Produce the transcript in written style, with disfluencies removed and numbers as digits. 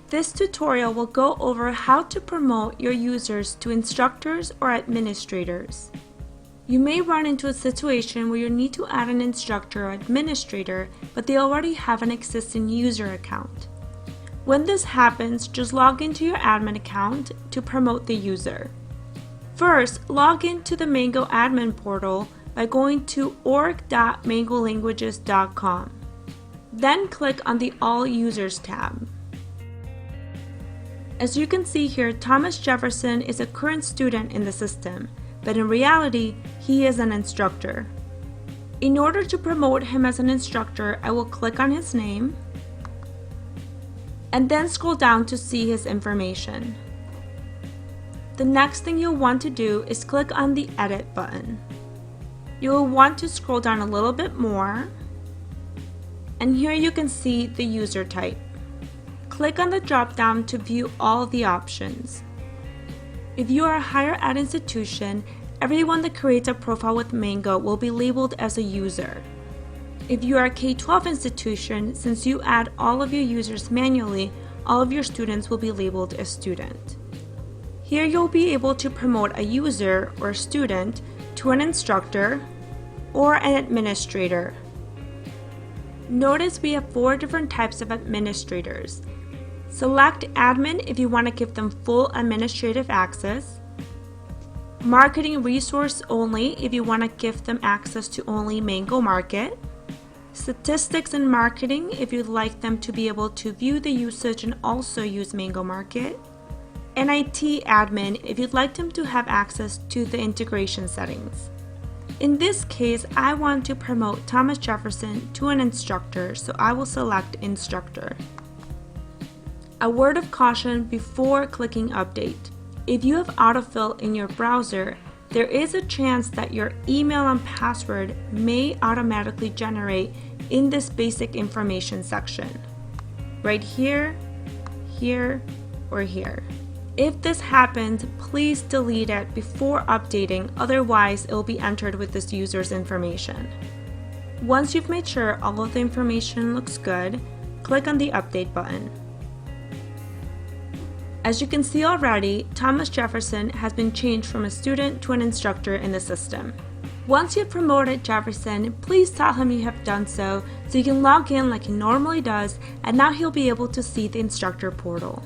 This tutorial will go over how to promote your users to instructors or administrators. You may run into a situation where you need to add an instructor or administrator, but they already have an existing user account. When this happens, just log into your admin account to promote the user. First, log into the Mango admin portal by going to org.mangolanguages.com. Then click on the All Users tab. As you can see here, Thomas Jefferson is a current student in the system, but in reality, he is an instructor. In order to promote him as an instructor, I will click on his name and then scroll down to see his information. The next thing you'll want to do is click on the Edit button. You will want to scroll down a little bit more, and here you can see the user type. Click on the drop-down to view all the options. If you are a higher ed institution, everyone that creates a profile with Mango will be labeled as a user. If you are a K-12 institution, since you add all of your users manually, all of your students will be labeled as student. Here you'll be able to promote a user or student to an instructor or an administrator. Notice we have 4 different types of administrators. Select Admin if you want to give them full administrative access. Marketing Resource Only if you want to give them access to only Mango Market. Statistics and Marketing if you'd like them to be able to view the usage and also use Mango Market. And IT Admin if you'd like them to have access to the integration settings. In this case, I want to promote Thomas Jefferson to an instructor, so I will select Instructor. A word of caution before clicking Update. If you have autofill in your browser, there is a chance that your email and password may automatically generate in this basic information section. Right here, here, or here. If this happens, please delete it before updating, otherwise it will be entered with this user's information. Once you've made sure all of the information looks good, click on the Update button. As you can see already, Thomas Jefferson has been changed from a student to an instructor in the system. Once you've promoted Jefferson, please tell him you have done so he can log in like he normally does, and now he'll be able to see the instructor portal.